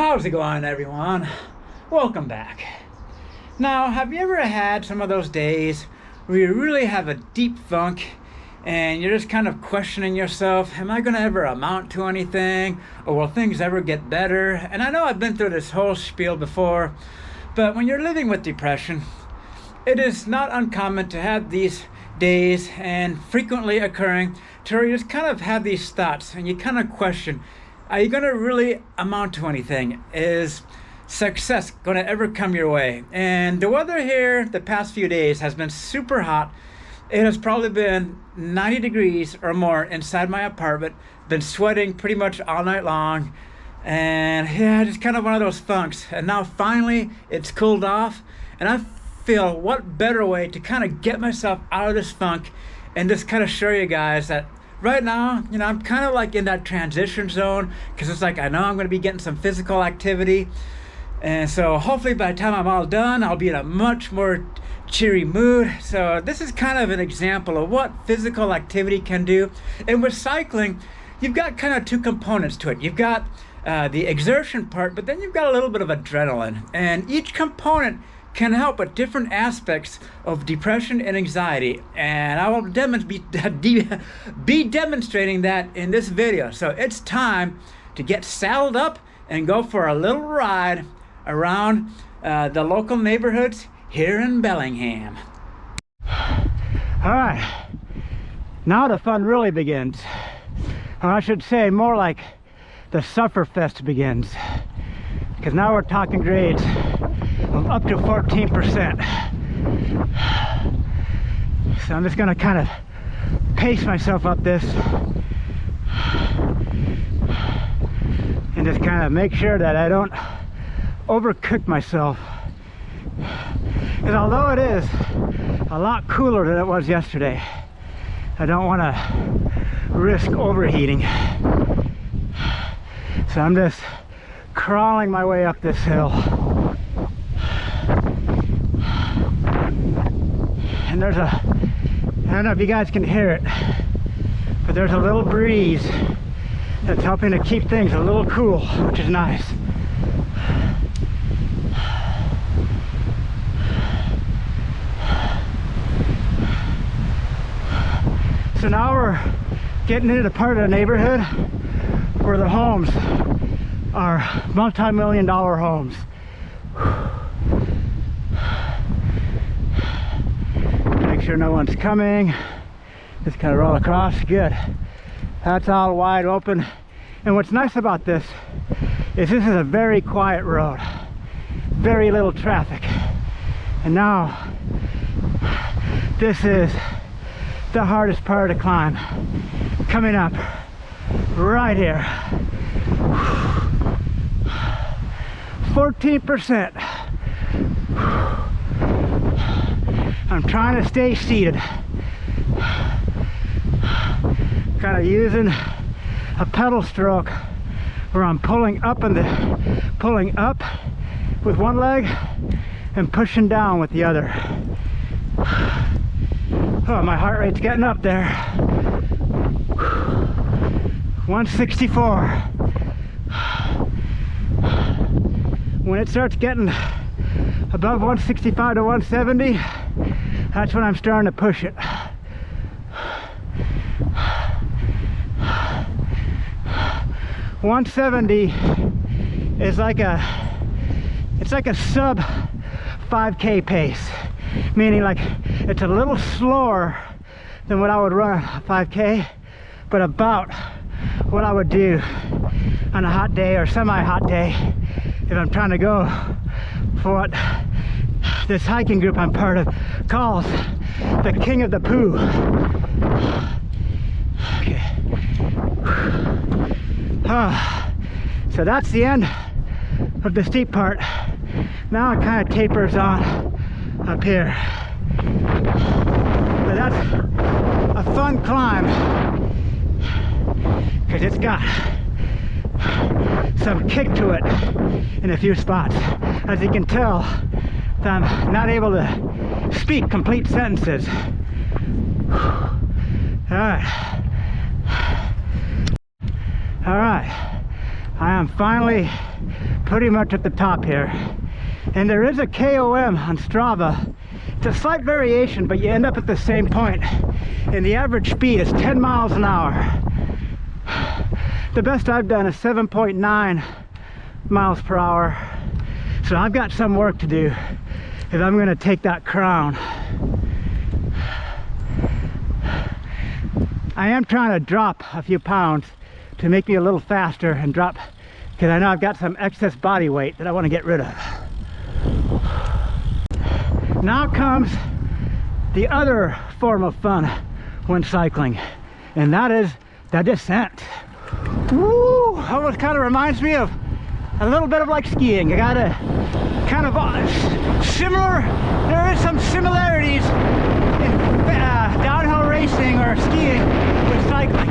How's it going, everyone? Welcome back. Now, have you ever had some of those days where you really have a deep funk and you're just kind of questioning yourself, am I going to ever amount to anything, or will things ever get better? And I know I've been through this whole spiel before, but when you're living with depression, it is not uncommon to have these days, and frequently occurring, to where you just kind of have these thoughts and you kind of question, are you going to really amount to anything? Is success going to ever come your way? And the weather here the past few days has been super hot. It has probably been 90 degrees or more inside my apartment. Been sweating pretty much all night long. And yeah, just kind of one of those funks. And now finally it's cooled off. And I feel what better way to kind of get myself out of this funk and just kind of show you guys that right now, I'm kind of like in that transition zone, because it's like I know I'm going to be getting some physical activity. And so hopefully by the time I'm all done, I'll be in a much more cheery mood. So this is kind of an example of what physical activity can do. And with cycling, you've got kind of two components to it. You've got the exertion part, but then you've got a little bit of adrenaline. And each component can help with different aspects of depression and anxiety, and I will be demonstrating that in this video. So it's time to get saddled up and go for a little ride around the local neighborhoods here in Bellingham. All right, now the fun really begins, or I should say more like the sufferfest begins, because now we're talking grades of up to 14%. So I'm just gonna kind of pace myself up this and just kind of make sure that I don't overcook myself, because although it is a lot cooler than it was yesterday, I don't want to risk overheating. So I'm just crawling my way up this hill. And there's I don't know if you guys can hear it, but there's a little breeze that's helping to keep things a little cool, which is nice. So now we're getting into the part of the neighborhood where the homes are multi-million-dollar homes. Make sure no one's coming. Just kind of roll across. Good. That's all wide open. And what's nice about this is this is a very quiet road. Very little traffic. And now this is the hardest part of the climb. Coming up right here. 14%. I'm trying to stay seated. Kind of using a pedal stroke where I'm pulling up with one leg and pushing down with the other. Oh, my heart rate's getting up there. 164. When it starts getting above 165 to 170, that's when I'm starting to push it. $170 is like a sub 5K pace, meaning like it's a little slower than what I would run a 5K, but about what I would do on a hot day or semi-hot day if I'm trying to go for what this hiking group I'm part of calls the King of the Poo. Okay. So that's the end of the steep part. Now it kind of tapers on up here. But that's a fun climb, because it's got some kick to it in a few spots. As you can tell, I'm not able to speak complete sentences. All right. I I'm finally pretty much at the top here. And there is a KOM on Strava. It's a slight variation, but you end up at the same point. And the average speed is 10 miles an hour. The best I've done is 7.9 miles per hour. So I've got some work to do if I'm gonna take that crown. I am trying to drop a few pounds to make me a little faster and drop, because I know I've got some excess body weight that I want to get rid of. Now comes the other form of fun when cycling, and that is the descent. Woo! Almost kind of reminds me of a little bit of like skiing. You gotta kind of similar, there is some similarities in downhill racing or skiing with cycling.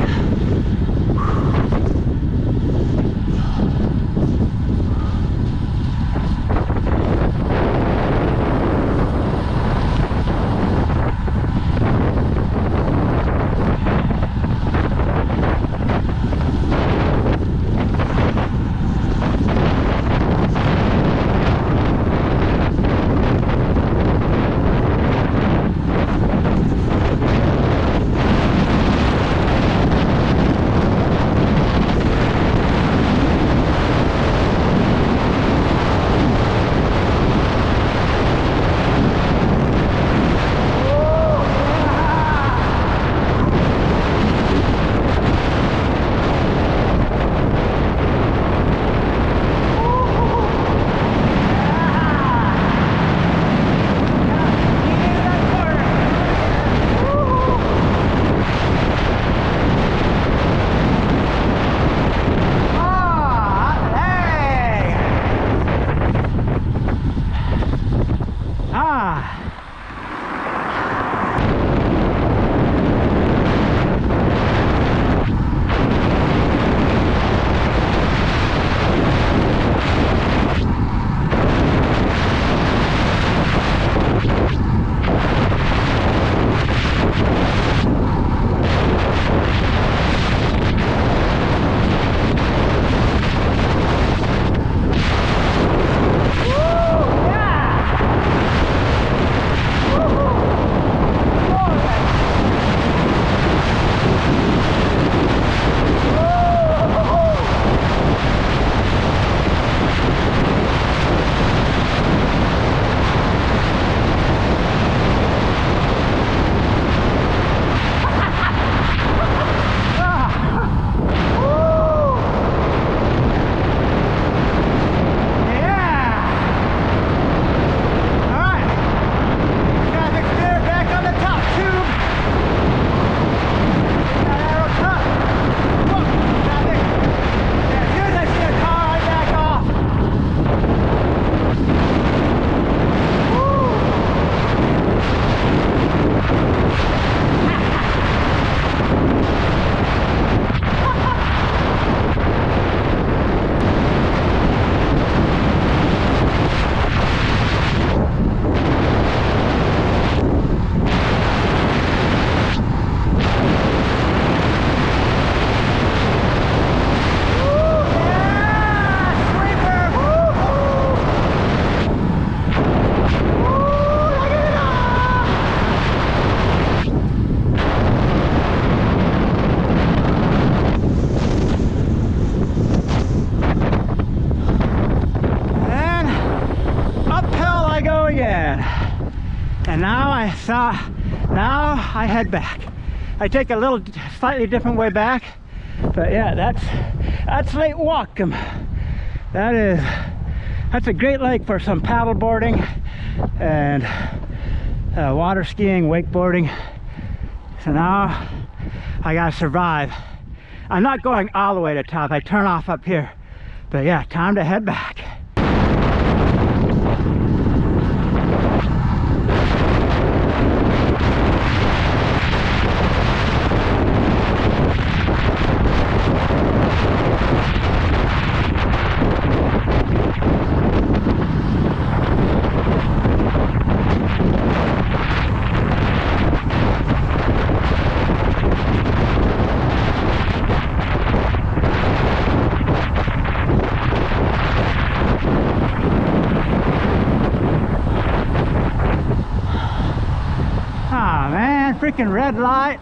And now I head back. I take a little slightly different way back, but yeah, that's Lake Whatcom. That's a great lake for some paddle boarding and water skiing, wakeboarding. So now I gotta survive. I'm not going all the way to the top. I turn off up here, but yeah, time to head back. freaking red light.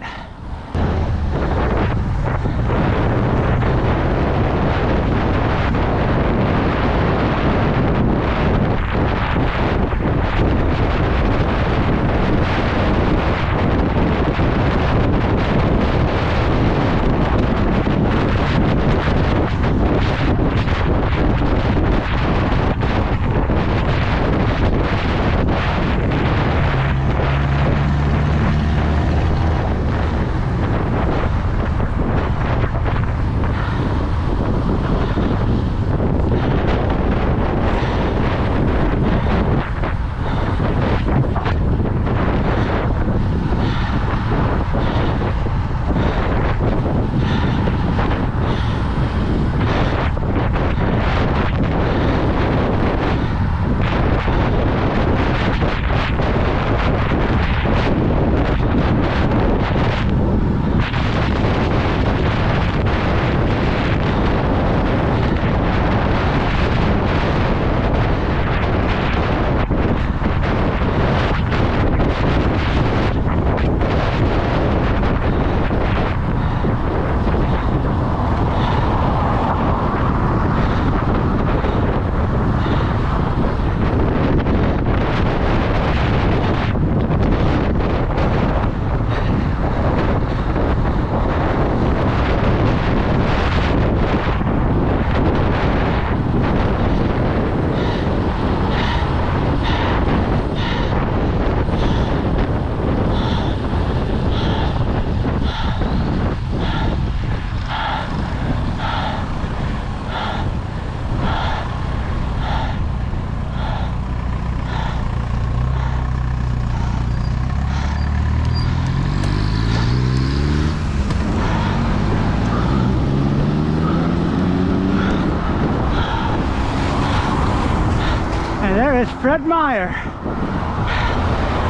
There is Fred Meyer.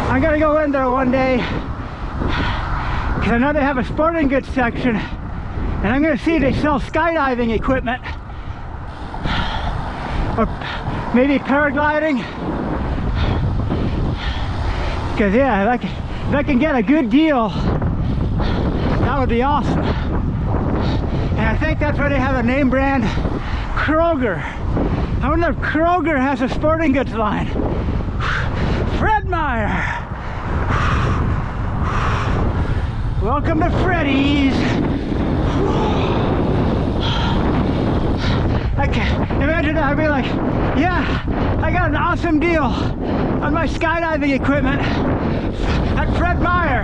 I'm gonna go in there one day because I know they have a sporting goods section, and I'm gonna see if they sell skydiving equipment or maybe paragliding. Because yeah, if I can get a good deal, that would be awesome. And I think that's where they have a name brand, Kroger. I wonder if Kroger has a sporting goods line. Fred Meyer. Welcome to Freddy's. Imagine that. I'd be like, yeah, I got an awesome deal on my skydiving equipment at Fred Meyer.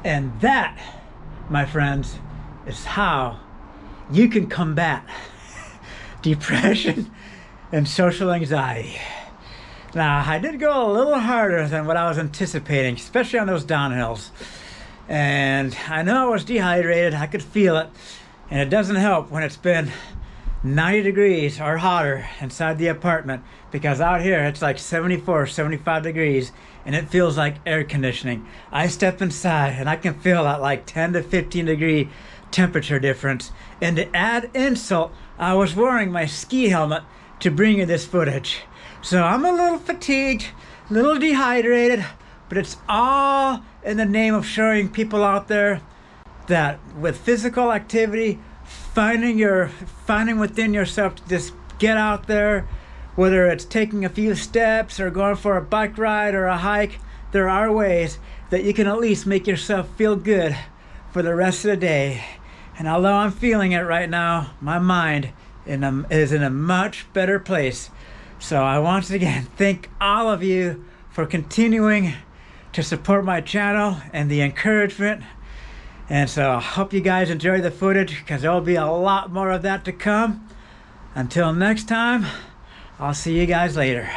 And that, my friends, is how you can combat depression and social anxiety. Now, I did go a little harder than what I was anticipating, especially on those downhills. And I know I was dehydrated, I could feel it. And it doesn't help when it's been 90 degrees or hotter inside the apartment, because out here it's like 74, 75 degrees and it feels like air conditioning. I step inside and I can feel that like 10 to 15 degree temperature difference. And to add insult, I was wearing my ski helmet to bring you this footage. So I'm a little fatigued, a little dehydrated, but it's all in the name of showing people out there that with physical activity, finding within yourself to just get out there, whether it's taking a few steps or going for a bike ride or a hike, there are ways that you can at least make yourself feel good for the rest of the day. And although I'm feeling it right now, my mind is in a much better place. So I once again thank all of you for continuing to support my channel and the encouragement. And so I hope you guys enjoy the footage, because there will be a lot more of that to come. Until next time, I'll see you guys later.